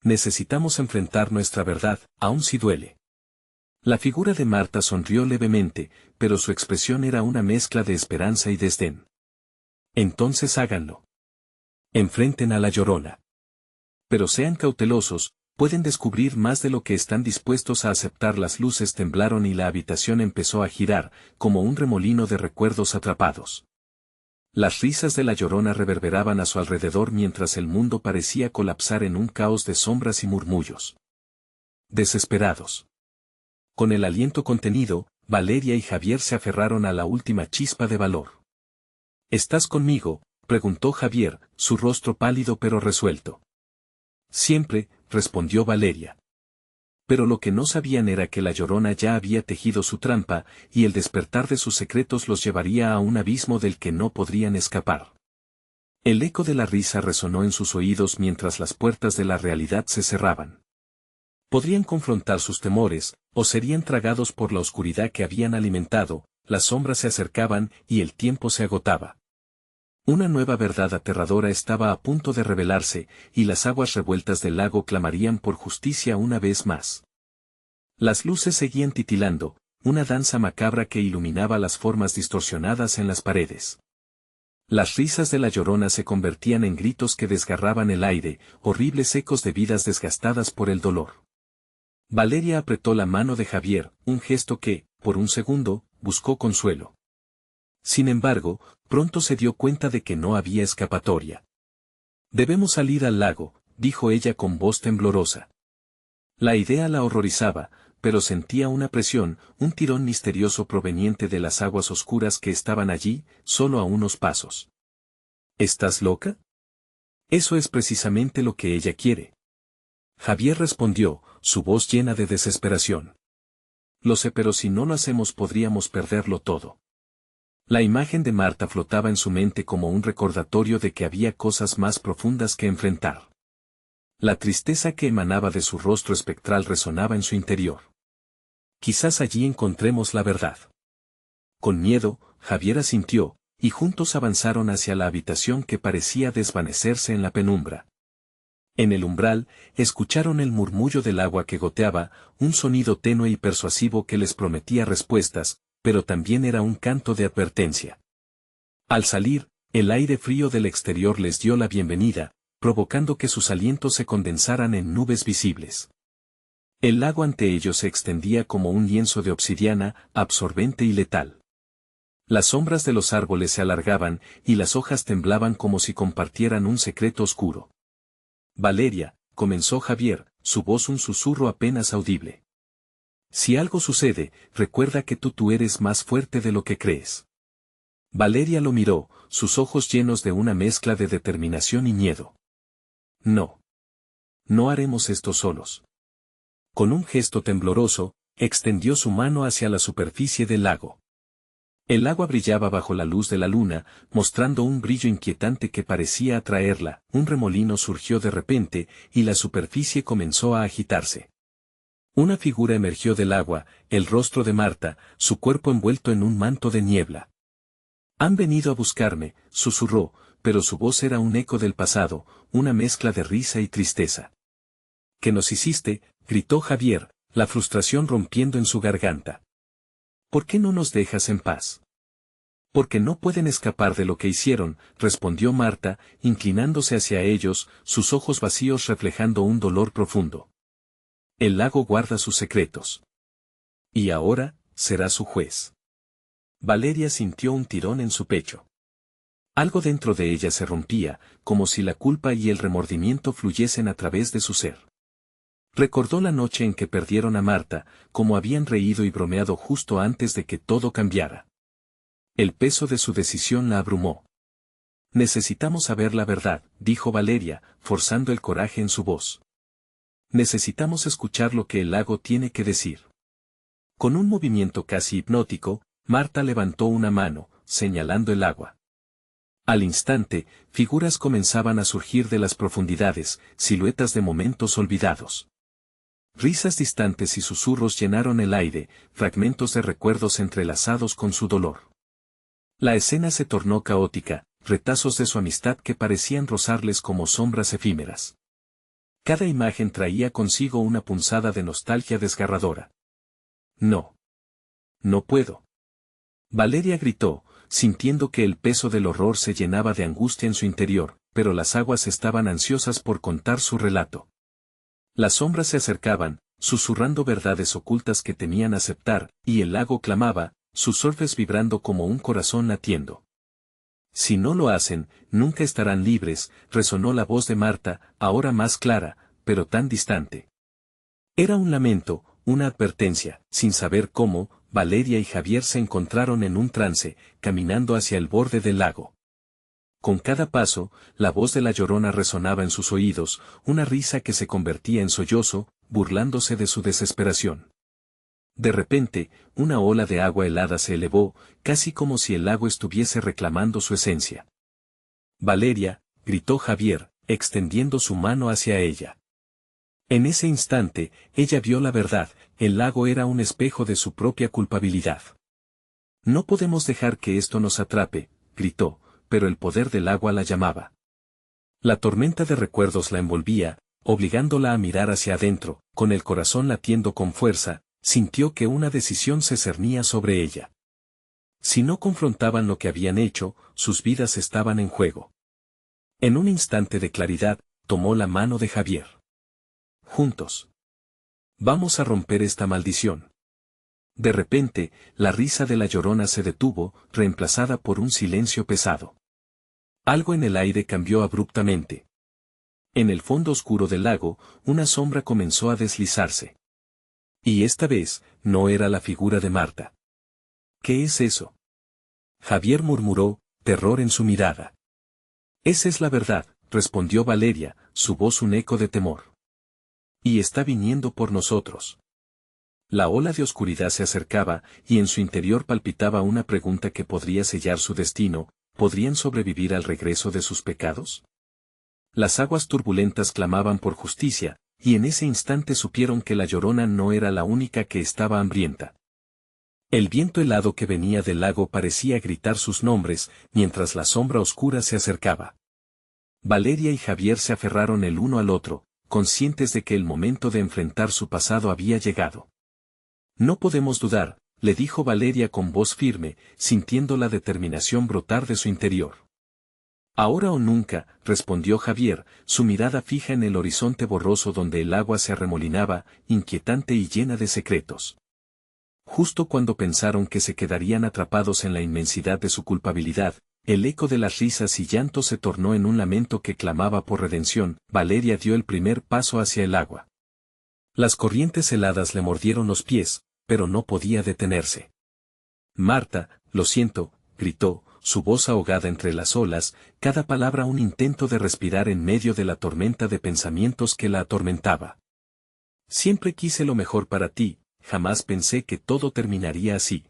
Necesitamos enfrentar nuestra verdad, aun si duele. La figura de Marta sonrió levemente, pero su expresión era una mezcla de esperanza y desdén. Entonces háganlo. Enfrenten a la Llorona. Pero sean cautelosos, pueden descubrir más de lo que están dispuestos a aceptar. Las luces temblaron y la habitación empezó a girar, como un remolino de recuerdos atrapados. Las risas de la Llorona reverberaban a su alrededor mientras el mundo parecía colapsar en un caos de sombras y murmullos. Desesperados. Con el aliento contenido, Valeria y Javier se aferraron a la última chispa de valor. ¿Estás conmigo?, preguntó Javier, su rostro pálido pero resuelto. Siempre, respondió Valeria. Pero lo que no sabían era que la Llorona ya había tejido su trampa, y el despertar de sus secretos los llevaría a un abismo del que no podrían escapar. El eco de la risa resonó en sus oídos mientras las puertas de la realidad se cerraban. Podrían confrontar sus temores, o serían tragados por la oscuridad que habían alimentado, las sombras se acercaban y el tiempo se agotaba. Una nueva verdad aterradora estaba a punto de revelarse, y las aguas revueltas del lago clamarían por justicia una vez más. Las luces seguían titilando, una danza macabra que iluminaba las formas distorsionadas en las paredes. Las risas de la Llorona se convertían en gritos que desgarraban el aire, horribles ecos de vidas desgastadas por el dolor. Valeria apretó la mano de Javier, un gesto que, por un segundo, buscó consuelo. Sin embargo, pronto se dio cuenta de que no había escapatoria. «Debemos salir al lago», dijo ella con voz temblorosa. La idea la horrorizaba, pero sentía una presión, un tirón misterioso proveniente de las aguas oscuras que estaban allí, solo a unos pasos. «¿Estás loca?» «Eso es precisamente lo que ella quiere». Javier respondió, su voz llena de desesperación. «Lo sé, pero si no lo hacemos podríamos perderlo todo». La imagen de Marta flotaba en su mente como un recordatorio de que había cosas más profundas que enfrentar. La tristeza que emanaba de su rostro espectral resonaba en su interior. «Quizás allí encontremos la verdad». Con miedo, Javier asintió, y juntos avanzaron hacia la habitación que parecía desvanecerse en la penumbra. En el umbral, escucharon el murmullo del agua que goteaba, un sonido tenue y persuasivo que les prometía respuestas, pero también era un canto de advertencia. Al salir, el aire frío del exterior les dio la bienvenida, provocando que sus alientos se condensaran en nubes visibles. El lago ante ellos se extendía como un lienzo de obsidiana, absorbente y letal. Las sombras de los árboles se alargaban, y las hojas temblaban como si compartieran un secreto oscuro. «Valeria», comenzó Javier, su voz un susurro apenas audible. «Si algo sucede, recuerda que tú eres más fuerte de lo que crees». Valeria lo miró, sus ojos llenos de una mezcla de determinación y miedo. «No. No haremos esto solos». Con un gesto tembloroso, extendió su mano hacia la superficie del lago. El agua brillaba bajo la luz de la luna, mostrando un brillo inquietante que parecía atraerla. Un remolino surgió de repente, y la superficie comenzó a agitarse. Una figura emergió del agua, el rostro de Marta, su cuerpo envuelto en un manto de niebla. «Han venido a buscarme», susurró, pero su voz era un eco del pasado, una mezcla de risa y tristeza. «¿Qué nos hiciste?», gritó Javier, la frustración rompiendo en su garganta. «¿Por qué no nos dejas en paz?». «Porque no pueden escapar de lo que hicieron», respondió Marta, inclinándose hacia ellos, sus ojos vacíos reflejando un dolor profundo. «El lago guarda sus secretos. Y ahora, será su juez». Valeria sintió un tirón en su pecho. Algo dentro de ella se rompía, como si la culpa y el remordimiento fluyesen a través de su ser. Recordó la noche en que perdieron a Marta, como habían reído y bromeado justo antes de que todo cambiara. El peso de su decisión la abrumó. «Necesitamos saber la verdad», dijo Valeria, forzando el coraje en su voz. «Necesitamos escuchar lo que el lago tiene que decir». Con un movimiento casi hipnótico, Marta levantó una mano, señalando el agua. Al instante, figuras comenzaban a surgir de las profundidades, siluetas de momentos olvidados. Risas distantes y susurros llenaron el aire, fragmentos de recuerdos entrelazados con su dolor. La escena se tornó caótica, retazos de su amistad que parecían rozarles como sombras efímeras. Cada imagen traía consigo una punzada de nostalgia desgarradora. «No. No puedo». Valeria gritó, sintiendo que el peso del horror se llenaba de angustia en su interior, pero las aguas estaban ansiosas por contar su relato. Las sombras se acercaban, susurrando verdades ocultas que temían aceptar, y el lago clamaba, sus orbes vibrando como un corazón latiendo. «Si no lo hacen, nunca estarán libres», resonó la voz de Marta, ahora más clara, pero tan distante. Era un lamento, una advertencia. Sin saber cómo, Valeria y Javier se encontraron en un trance, caminando hacia el borde del lago. Con cada paso, la voz de la Llorona resonaba en sus oídos, una risa que se convertía en sollozo, burlándose de su desesperación. De repente, una ola de agua helada se elevó, casi como si el lago estuviese reclamando su esencia. «Valeria», gritó Javier, extendiendo su mano hacia ella. En ese instante, ella vio la verdad, el lago era un espejo de su propia culpabilidad. «No podemos dejar que esto nos atrape», gritó, pero el poder del agua la llamaba. La tormenta de recuerdos la envolvía, obligándola a mirar hacia adentro, con el corazón latiendo con fuerza, sintió que una decisión se cernía sobre ella. Si no confrontaban lo que habían hecho, sus vidas estaban en juego. En un instante de claridad, tomó la mano de Javier. «Juntos. Vamos a romper esta maldición». De repente, la risa de la Llorona se detuvo, reemplazada por un silencio pesado. Algo en el aire cambió abruptamente. En el fondo oscuro del lago, una sombra comenzó a deslizarse. Y esta vez, no era la figura de Marta. «¿Qué es eso?», Javier murmuró, terror en su mirada. «Esa es la verdad», respondió Valeria, su voz un eco de temor. «Y está viniendo por nosotros». La ola de oscuridad se acercaba, y en su interior palpitaba una pregunta que podría sellar su destino: ¿podrían sobrevivir al regreso de sus pecados? Las aguas turbulentas clamaban por justicia, y en ese instante supieron que la Llorona no era la única que estaba hambrienta. El viento helado que venía del lago parecía gritar sus nombres, mientras la sombra oscura se acercaba. Valeria y Javier se aferraron el uno al otro, conscientes de que el momento de enfrentar su pasado había llegado. «No podemos dudar», le dijo Valeria con voz firme, sintiendo la determinación brotar de su interior. «Ahora o nunca», respondió Javier, su mirada fija en el horizonte borroso donde el agua se arremolinaba, inquietante y llena de secretos. Justo cuando pensaron que se quedarían atrapados en la inmensidad de su culpabilidad, el eco de las risas y llantos se tornó en un lamento que clamaba por redención. Valeria dio el primer paso hacia el agua. Las corrientes heladas le mordieron los pies, pero no podía detenerse. «Marta, lo siento», gritó, su voz ahogada entre las olas, cada palabra un intento de respirar en medio de la tormenta de pensamientos que la atormentaba. «Siempre quise lo mejor para ti, jamás pensé que todo terminaría así».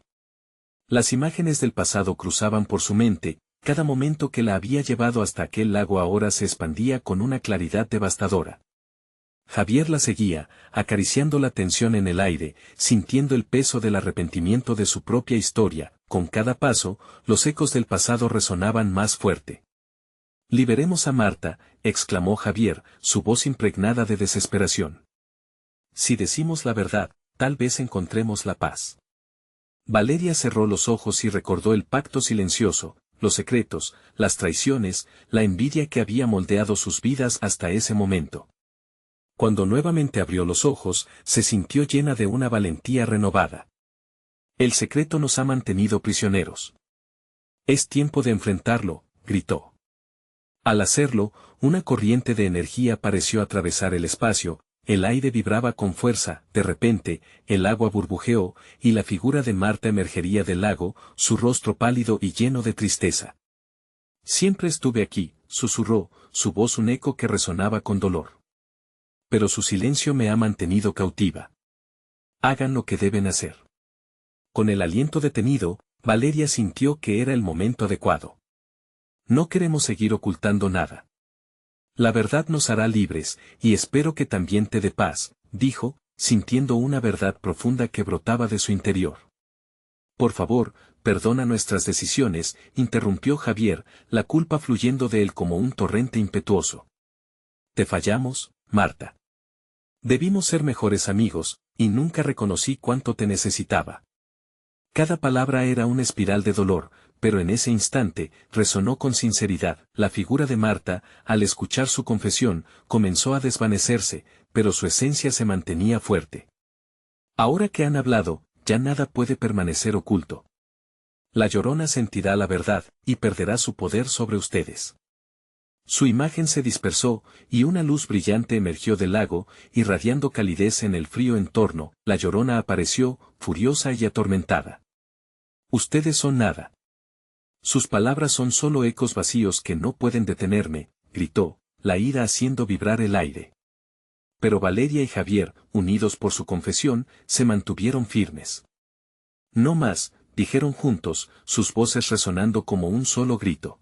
Las imágenes del pasado cruzaban por su mente, cada momento que la había llevado hasta aquel lago ahora se expandía con una claridad devastadora. Javier la seguía, acariciando la tensión en el aire, sintiendo el peso del arrepentimiento de su propia historia. Con cada paso, los ecos del pasado resonaban más fuerte. «Liberemos a Marta», exclamó Javier, su voz impregnada de desesperación. «Si decimos la verdad, tal vez encontremos la paz». Valeria cerró los ojos y recordó el pacto silencioso, los secretos, las traiciones, la envidia que había moldeado sus vidas hasta ese momento. Cuando nuevamente abrió los ojos, se sintió llena de una valentía renovada. «El secreto nos ha mantenido prisioneros. Es tiempo de enfrentarlo», gritó. Al hacerlo, una corriente de energía pareció atravesar el espacio, el aire vibraba con fuerza, de repente, el agua burbujeó, y la figura de Marta emergería del lago, su rostro pálido y lleno de tristeza. «Siempre estuve aquí», susurró, su voz un eco que resonaba con dolor. «Pero su silencio me ha mantenido cautiva. Hagan lo que deben hacer». Con el aliento detenido, Valeria sintió que era el momento adecuado. «No queremos seguir ocultando nada. La verdad nos hará libres, y espero que también te dé paz», dijo, sintiendo una verdad profunda que brotaba de su interior. «Por favor, perdona nuestras decisiones», interrumpió Javier, la culpa fluyendo de él como un torrente impetuoso. «Te fallamos, Marta. Debimos ser mejores amigos, y nunca reconocí cuánto te necesitaba». Cada palabra era una espiral de dolor, pero en ese instante, resonó con sinceridad. La figura de Marta, al escuchar su confesión, comenzó a desvanecerse, pero su esencia se mantenía fuerte. «Ahora que han hablado, ya nada puede permanecer oculto. La Llorona sentirá la verdad, y perderá su poder sobre ustedes». Su imagen se dispersó, y una luz brillante emergió del lago, irradiando calidez en el frío entorno. La Llorona apareció, furiosa y atormentada. «Ustedes son nada. Sus palabras son solo ecos vacíos que no pueden detenerme», gritó, la ira haciendo vibrar el aire. pero Valeria y Javier, unidos por su confesión, se mantuvieron firmes. No más, dijeron juntos, sus voces resonando como un solo grito.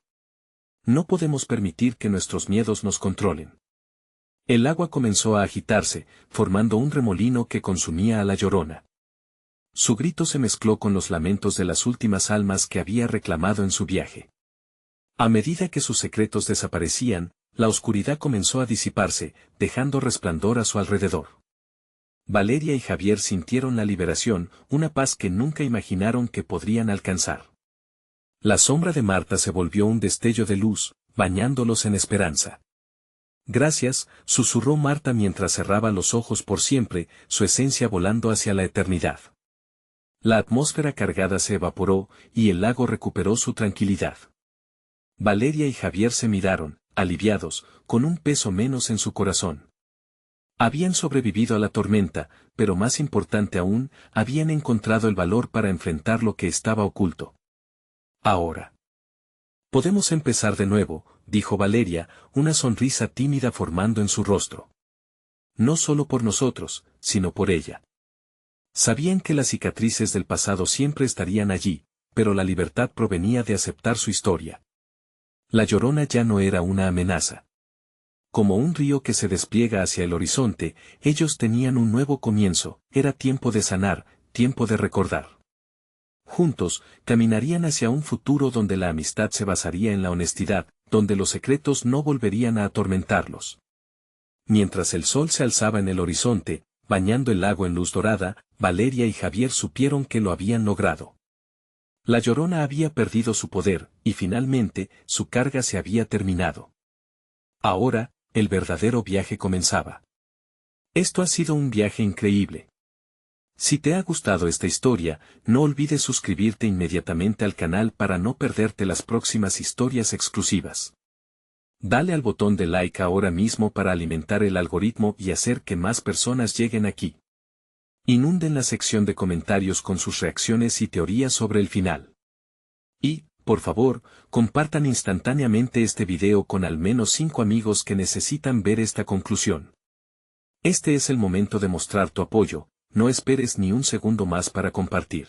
No podemos permitir que nuestros miedos nos controlen. El agua comenzó a agitarse, formando un remolino que consumía a la Llorona. Su grito se mezcló con los lamentos de las últimas almas que había reclamado en su viaje. A medida que sus secretos desaparecían, la oscuridad comenzó a disiparse, dejando resplandor a su alrededor. Valeria y Javier sintieron la liberación, una paz que nunca imaginaron que podrían alcanzar. La sombra de Marta se volvió un destello de luz, bañándolos en esperanza. Gracias, susurró Marta mientras cerraba los ojos por siempre, su esencia volando hacia la eternidad. La atmósfera cargada se evaporó, y el lago recuperó su tranquilidad. Valeria y Javier se miraron, aliviados, con un peso menos en su corazón. Habían sobrevivido a la tormenta, pero más importante aún, habían encontrado el valor para enfrentar lo que estaba oculto. Ahora podemos empezar de nuevo, dijo Valeria, una sonrisa tímida formando en su rostro. No solo por nosotros, sino por ella. Sabían que las cicatrices del pasado siempre estarían allí, pero la libertad provenía de aceptar su historia. La Llorona ya no era una amenaza. Como un río que se despliega hacia el horizonte, ellos tenían un nuevo comienzo, era tiempo de sanar, tiempo de recordar. Juntos, caminarían hacia un futuro donde la amistad se basaría en la honestidad, donde los secretos no volverían a atormentarlos. Mientras el sol se alzaba en el horizonte, bañando el lago en luz dorada, Valeria y Javier supieron que lo habían logrado. La Llorona había perdido su poder, y finalmente, su carga se había terminado. Ahora, el verdadero viaje comenzaba. Esto ha sido un viaje increíble. Si te ha gustado esta historia, no olvides suscribirte inmediatamente al canal para no perderte las próximas historias exclusivas. Dale al botón de like ahora mismo para alimentar el algoritmo y hacer que más personas lleguen aquí. Inunden la sección de comentarios con sus reacciones y teorías sobre el final. Y, por favor, compartan instantáneamente este video con al menos 5 amigos que necesitan ver esta conclusión. Este es el momento de mostrar tu apoyo. No esperes ni un segundo más para compartir.